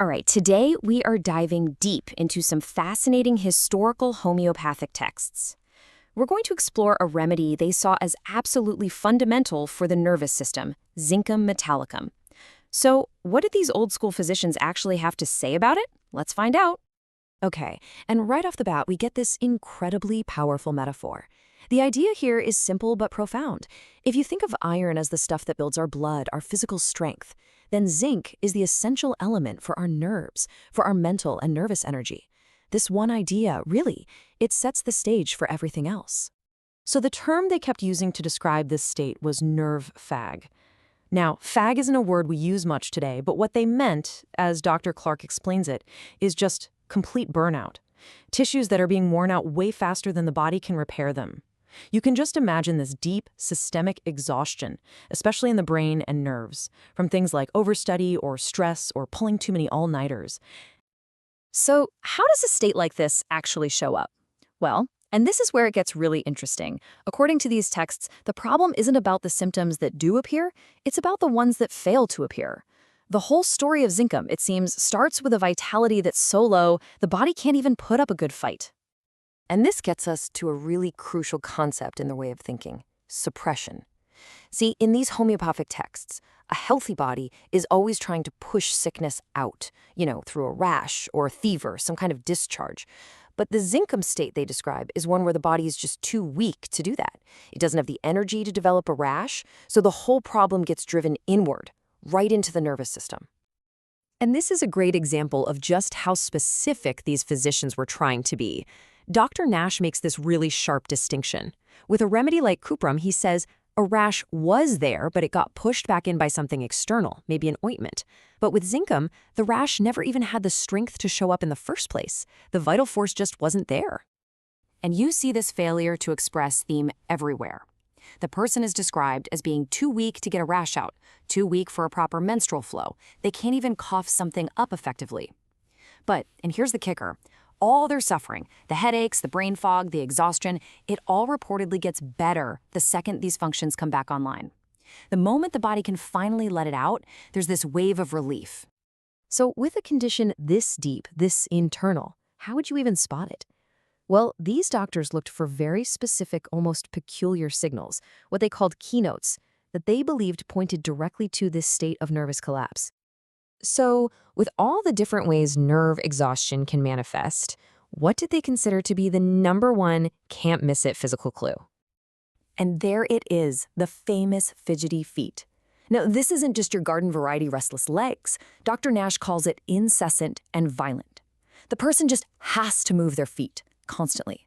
All right, today we are diving deep into some fascinating historical homeopathic texts. We're going to explore a remedy they saw as absolutely fundamental for the nervous system, Zincum Metallicum. So, what did these old school physicians actually have to say about it? Let's find out. Okay, and right off the bat, we get this incredibly powerful metaphor. The idea here is simple but profound. If you think of iron as the stuff that builds our blood, our physical strength, then zinc is the essential element for our nerves, for our mental and nervous energy. This one idea, really, it sets the stage for everything else. So the term they kept using to describe this state was nerve fag. Now, fag isn't a word we use much today, but what they meant, as Dr. Clark explains it, is just complete burnout. Tissues that are being worn out way faster than the body can repair them. You can just imagine this deep, systemic exhaustion, especially in the brain and nerves, from things like overstudy or stress or pulling too many all-nighters. So, how does a state like this actually show up? Well, and this is where it gets really interesting. According to these texts, the problem isn't about the symptoms that do appear, it's about the ones that fail to appear. The whole story of Zincum, it seems, starts with a vitality that's so low, the body can't even put up a good fight. And this gets us to a really crucial concept in their way of thinking: suppression. See, in these homeopathic texts, a healthy body is always trying to push sickness out, through a rash or a fever, some kind of discharge. But the Zincum state they describe is one where the body is just too weak to do that. It doesn't have the energy to develop a rash, so the whole problem gets driven inward, right into the nervous system. And this is a great example of just how specific these physicians were trying to be. Dr. Nash makes this really sharp distinction. With a remedy like cuprum, he says a rash was there, but it got pushed back in by something external, maybe an ointment. But with Zincum, the rash never even had the strength to show up in the first place. The vital force just wasn't there. And you see this failure to express theme everywhere. The person is described as being too weak to get a rash out, too weak for a proper menstrual flow. They can't even cough something up effectively. But, and here's the kicker, all their suffering, the headaches, the brain fog, the exhaustion, it all reportedly gets better the second these functions come back online. The moment the body can finally let it out, there's this wave of relief. So with a condition this deep, this internal, how would you even spot it? Well, these doctors looked for very specific, almost peculiar signals, what they called keynotes, that they believed pointed directly to this state of nervous collapse. So, with all the different ways nerve exhaustion can manifest, what did they consider to be the #1 can't-miss-it physical clue? And there it is, the famous fidgety feet. Now, this isn't just your garden variety restless legs. Dr. Nash calls it incessant and violent. The person just has to move their feet constantly.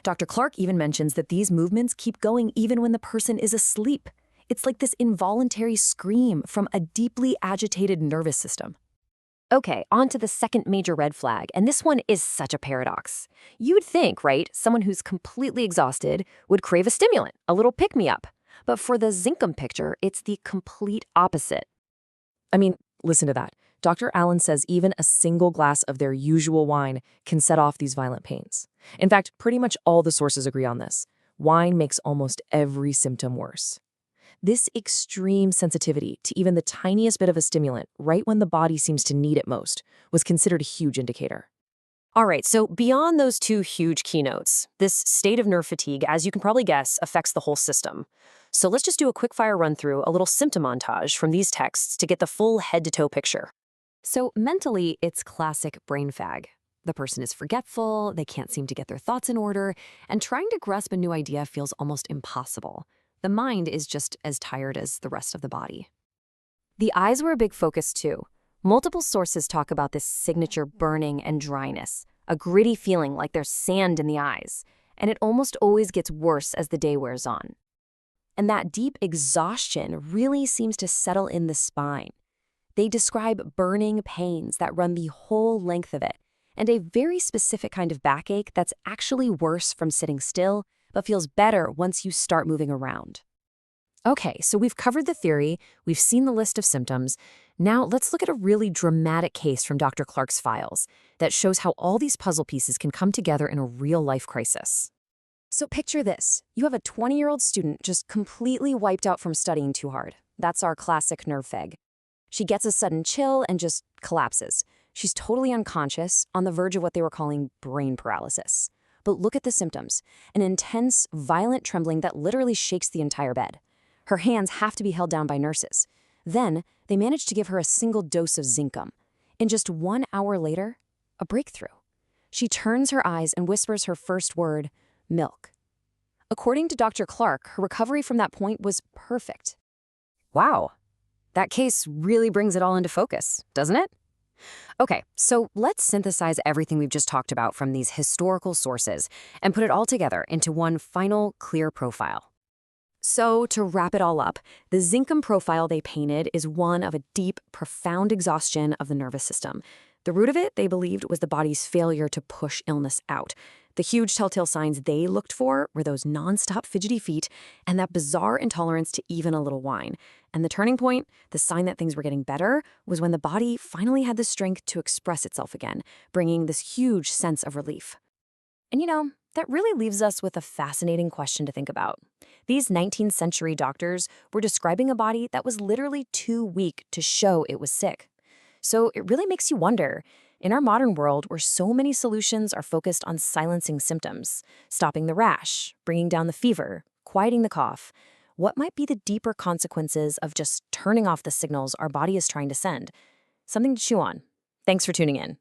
Dr. Clark even mentions that these movements keep going even when the person is asleep. It's like this involuntary scream from a deeply agitated nervous system. Okay, on to the second major red flag, and this one is such a paradox. You'd think, right, someone who's completely exhausted would crave a stimulant, a little pick-me-up. But for the Zincum picture, it's the complete opposite. I mean, listen to that. Dr. Allen says even a single glass of their usual wine can set off these violent pains. In fact, pretty much all the sources agree on this. Wine makes almost every symptom worse. This extreme sensitivity to even the tiniest bit of a stimulant, right when the body seems to need it most, was considered a huge indicator. All right, so beyond those two huge keynotes, this state of nerve fatigue, as you can probably guess, affects the whole system. So let's just do a quick-fire run-through, a little symptom montage from these texts to get the full head-to-toe picture. So mentally, it's classic brain fag. The person is forgetful, they can't seem to get their thoughts in order, and trying to grasp a new idea feels almost impossible. The mind is just as tired as the rest of the body. The eyes were a big focus, too. Multiple sources talk about this signature burning and dryness, a gritty feeling like there's sand in the eyes, and it almost always gets worse as the day wears on. And that deep exhaustion really seems to settle in the spine. They describe burning pains that run the whole length of it, and a very specific kind of backache that's actually worse from sitting still, but feels better once you start moving around. Okay, so we've covered the theory, we've seen the list of symptoms. Now let's look at a really dramatic case from Dr. Clark's files that shows how all these puzzle pieces can come together in a real-life crisis. So picture this. You have a 20-year-old student just completely wiped out from studying too hard. That's our classic nerve fag. She gets a sudden chill and just collapses. She's totally unconscious, on the verge of what they were calling brain paralysis. But look at the symptoms. An intense, violent trembling that literally shakes the entire bed. Her hands have to be held down by nurses. Then, they manage to give her a single dose of Zincum. And just 1 hour later, a breakthrough. She turns her eyes and whispers her first word, milk. According to Dr. Clark, her recovery from that point was perfect. Wow. That case really brings it all into focus, doesn't it? Okay, so let's synthesize everything we've just talked about from these historical sources and put it all together into one final, clear profile. So, to wrap it all up, the Zincum profile they painted is one of a deep, profound exhaustion of the nervous system. The root of it, they believed, was the body's failure to push illness out. The huge telltale signs they looked for were those nonstop fidgety feet and that bizarre intolerance to even a little wine. And the turning point, the sign that things were getting better, was when the body finally had the strength to express itself again, bringing this huge sense of relief. And that really leaves us with a fascinating question to think about. These 19th century doctors were describing a body that was literally too weak to show it was sick. So it really makes you wonder, in our modern world where so many solutions are focused on silencing symptoms, stopping the rash, bringing down the fever, quieting the cough, what might be the deeper consequences of just turning off the signals our body is trying to send? Something to chew on. Thanks for tuning in.